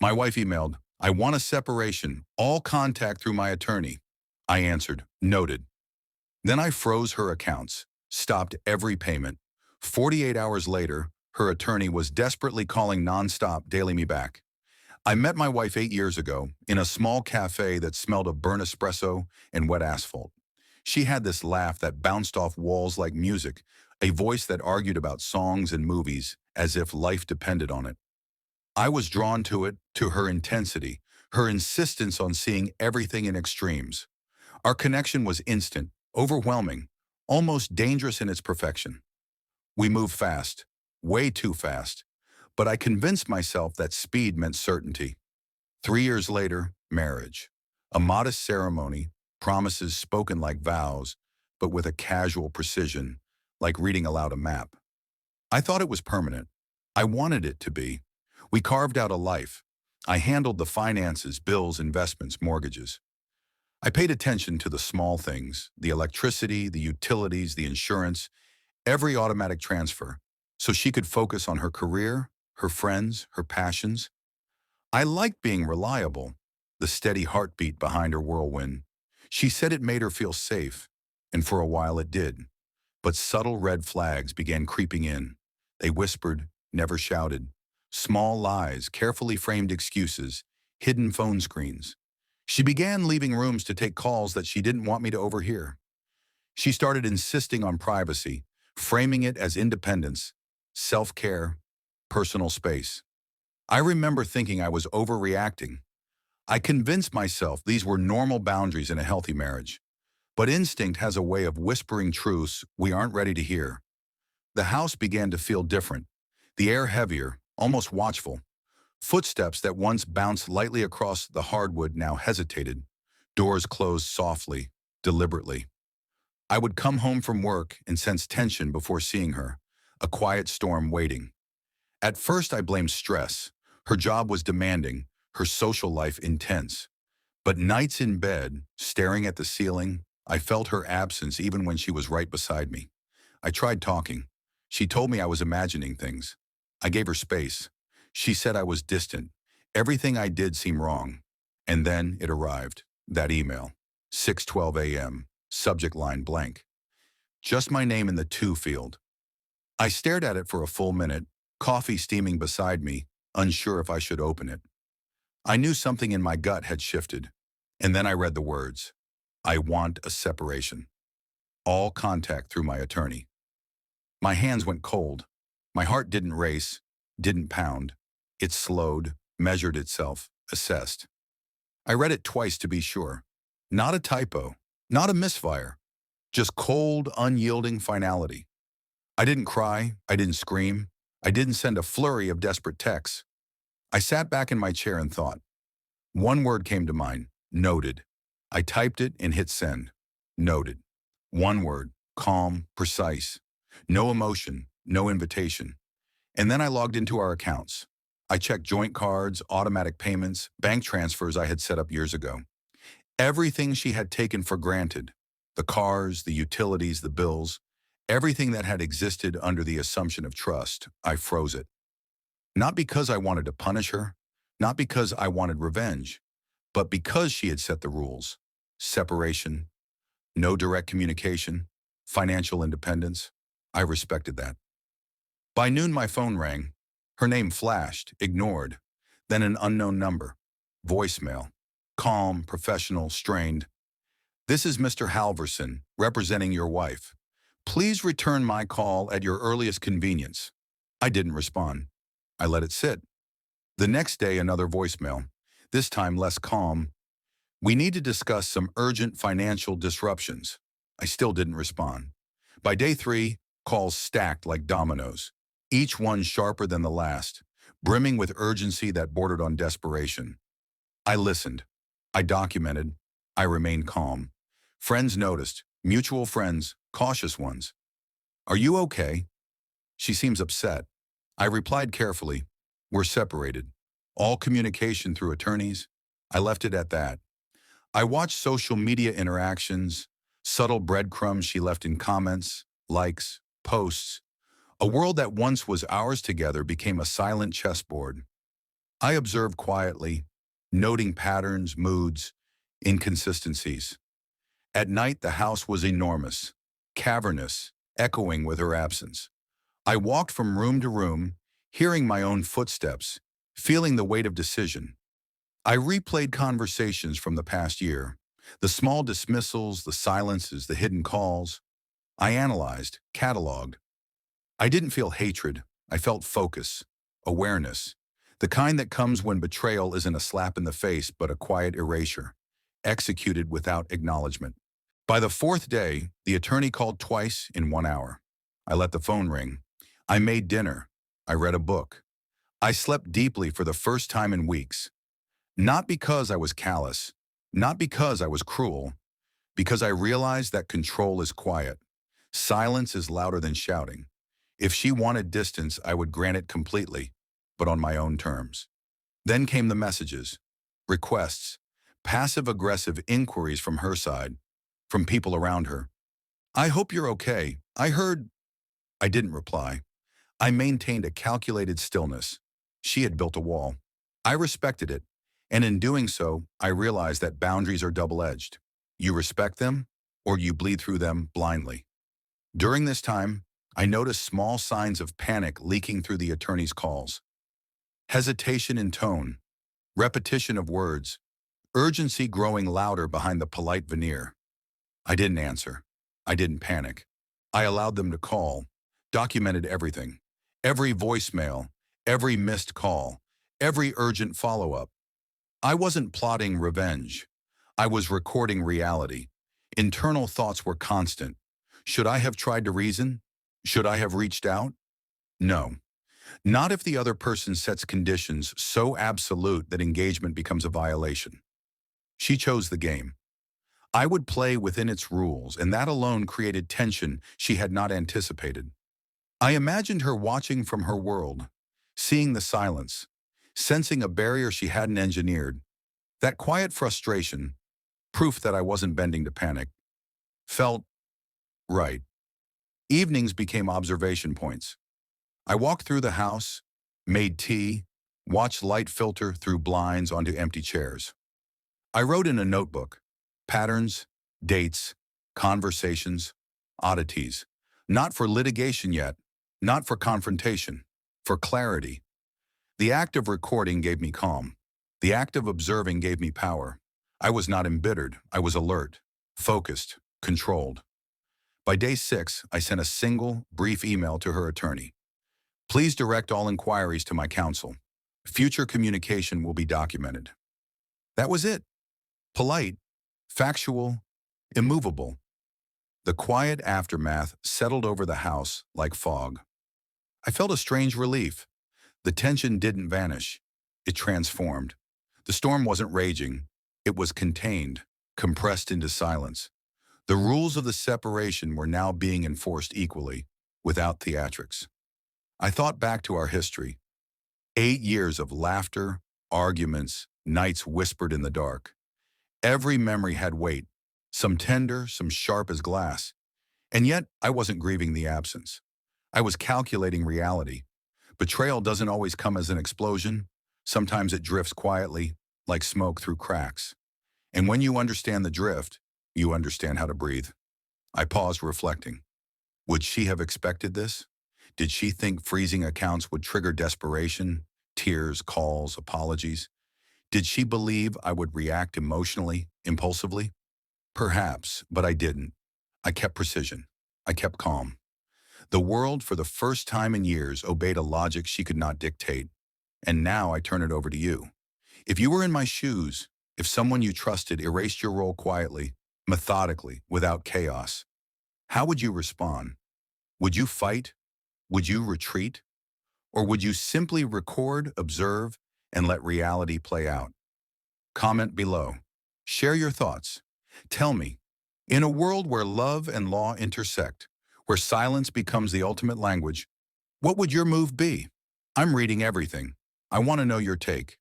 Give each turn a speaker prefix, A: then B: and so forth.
A: My wife emailed, "I want a separation, all contact through my attorney." I answered, "Noted." Then I froze her accounts, stopped every payment. 48 hours later, her attorney was desperately calling nonstop, dialing me back. I met my wife 8 years ago in a small cafe that smelled of burnt espresso and wet asphalt. She had this laugh that bounced off walls like music, a voice that argued about songs and movies as if life depended on it. I was drawn to it, to her intensity, her insistence on seeing everything in extremes. Our connection was instant, overwhelming, almost dangerous in its perfection. We moved fast, way too fast, but I convinced myself that speed meant certainty. 3 years later, marriage. A modest ceremony, promises spoken like vows, but with a casual precision, like reading aloud a map. I thought it was permanent. I wanted it to be. We carved out a life. I handled the finances, bills, investments, mortgages. I paid attention to the small things, the electricity, the utilities, the insurance, every automatic transfer, so she could focus on her career, her friends, her passions. I liked being reliable, the steady heartbeat behind her whirlwind. She said it made her feel safe, and for a while it did. But subtle red flags began creeping in. They whispered, never shouted. Small lies, carefully framed excuses, hidden phone screens. She began leaving rooms to take calls that she didn't want me to overhear. She started insisting on privacy, framing it as independence, self-care, personal space. I remember thinking I was overreacting. I convinced myself these were normal boundaries in a healthy marriage. But instinct has a way of whispering truths we aren't ready to hear. The house began to feel different, the air heavier, almost watchful. Footsteps that once bounced lightly across the hardwood now hesitated. Doors closed softly, deliberately. I would come home from work and sense tension before seeing her, a quiet storm waiting. At first I blamed stress. Her job was demanding, her social life intense. But nights in bed, staring at the ceiling, I felt her absence even when she was right beside me. I tried talking. She told me I was imagining things. I gave her space. She said I was distant. Everything I did seemed wrong. And then it arrived, that email. 6:12 a.m., subject line blank. Just my name in the to field. I stared at it for a full minute, coffee steaming beside me, unsure if I should open it. I knew something in my gut had shifted. And then I read the words, "I want a separation. All contact through my attorney." My hands went cold. My heart didn't race, didn't pound. It slowed, measured itself, assessed. I read it twice to be sure. Not a typo, not a misfire, just cold, unyielding finality. I didn't cry, I didn't scream, I didn't send a flurry of desperate texts. I sat back in my chair and thought. One word came to mind, noted. I typed it and hit send. Noted. One word, calm, precise. No emotion, no invitation. And then I logged into our accounts. I checked joint cards, automatic payments, bank transfers I had set up years ago. Everything she had taken for granted, the cars, the utilities, the bills, everything that had existed under the assumption of trust, I froze it. Not because I wanted to punish her, not because I wanted revenge, but because she had set the rules. Separation, no direct communication, financial independence. I respected that. By noon, my phone rang. Her name flashed, ignored. Then an unknown number. Voicemail. Calm, professional, strained. "This is Mr. Halverson, representing your wife. Please return my call at your earliest convenience." I didn't respond. I let it sit. The next day, another voicemail. This time less calm. "We need to discuss some urgent financial disruptions." I still didn't respond. By day 3, calls stacked like dominoes, each one sharper than the last, brimming with urgency that bordered on desperation. I listened. I documented. I remained calm. Friends noticed, mutual friends, cautious ones. "Are you okay?" "She seems upset." I replied carefully, "We're separated. All communication through attorneys." I left it at that. I watched social media interactions, subtle breadcrumbs she left in comments, likes, posts. A world that once was ours together became a silent chessboard. I observed quietly, noting patterns, moods, inconsistencies. At night, the house was enormous, cavernous, echoing with her absence. I walked from room to room, hearing my own footsteps, feeling the weight of decision. I replayed conversations from the past year, the small dismissals, the silences, the hidden calls. I analyzed, cataloged. I didn't feel hatred. I felt focus, awareness, the kind that comes when betrayal isn't a slap in the face but a quiet erasure, executed without acknowledgement. By the fourth day, the attorney called twice in 1 hour. I let the phone ring. I made dinner. I read a book. I slept deeply for the first time in weeks. Not because I was callous, not because I was cruel, because I realized that control is quiet. Silence is louder than shouting. If she wanted distance, I would grant it completely, but on my own terms. Then came the messages, requests, passive-aggressive inquiries from her side, from people around her. I hope you're okay. I heard. I didn't reply. I maintained a calculated stillness. She had built a wall. I respected it, and in doing so, I realized that boundaries are double-edged. You respect them, or you bleed through them blindly. During this time, I noticed small signs of panic leaking through the attorney's calls. Hesitation in tone, repetition of words, urgency growing louder behind the polite veneer. I didn't answer. I didn't panic. I allowed them to call, documented everything. Every voicemail, every missed call, every urgent follow-up. I wasn't plotting revenge. I was recording reality. Internal thoughts were constant. Should I have tried to reason? Should I have reached out? No. Not if the other person sets conditions so absolute that engagement becomes a violation. She chose the game. I would play within its rules, and that alone created tension she had not anticipated. I imagined her watching from her world, seeing the silence, sensing a barrier she hadn't engineered. That quiet frustration, proof that I wasn't bending to panic, felt right. Evenings became observation points. I walked through the house, made tea, watched light filter through blinds onto empty chairs. I wrote in a notebook, patterns, dates, conversations, oddities, not for litigation yet, not for confrontation, for clarity. The act of recording gave me calm. The act of observing gave me power. I was not embittered. I was alert, focused, controlled. By day 6, I sent a single, brief email to her attorney. Please direct all inquiries to my counsel. Future communication will be documented. That was it. Polite, factual, immovable. The quiet aftermath settled over the house like fog. I felt a strange relief. The tension didn't vanish. It transformed. The storm wasn't raging. It was contained, compressed into silence. The rules of the separation were now being enforced equally, without theatrics. I thought back to our history. 8 years of laughter, arguments, nights whispered in the dark. Every memory had weight, some tender, some sharp as glass. And yet, I wasn't grieving the absence. I was calculating reality. Betrayal doesn't always come as an explosion. Sometimes it drifts quietly, like smoke through cracks. And when you understand the drift, you understand how to breathe. I paused, reflecting. Would she have expected this? Did she think freezing accounts would trigger desperation, tears, calls, apologies? Did she believe I would react emotionally, impulsively? Perhaps, but I didn't. I kept precision. I kept calm. The world, for the first time in years, obeyed a logic she could not dictate. And now I turn it over to you. If you were in my shoes, if someone you trusted erased your role quietly, methodically, without chaos, how would you respond? Would you fight? Would you retreat? Or would you simply record, observe, and let reality play out? Comment below. Share your thoughts. Tell me, in a world where love and law intersect, where silence becomes the ultimate language, what would your move be? I'm reading everything. I want to know your take.